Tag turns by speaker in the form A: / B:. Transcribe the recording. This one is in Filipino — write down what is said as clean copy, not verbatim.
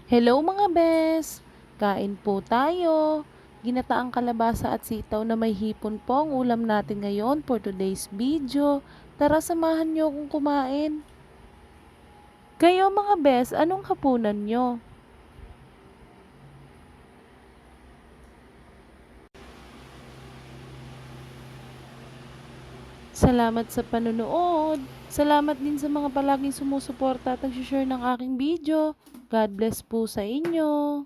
A: Hello mga bes! Kain po tayo. Ginataang kalabasa at sitaw na may hipon po ang ulam natin ngayon for today's video. Tara samahan niyo akong kumain. Kayo mga bes, anong hapunan niyo? Salamat sa panonood. Salamat din sa mga palaging sumusuporta at nag-share ng aking video. God bless po sa inyo.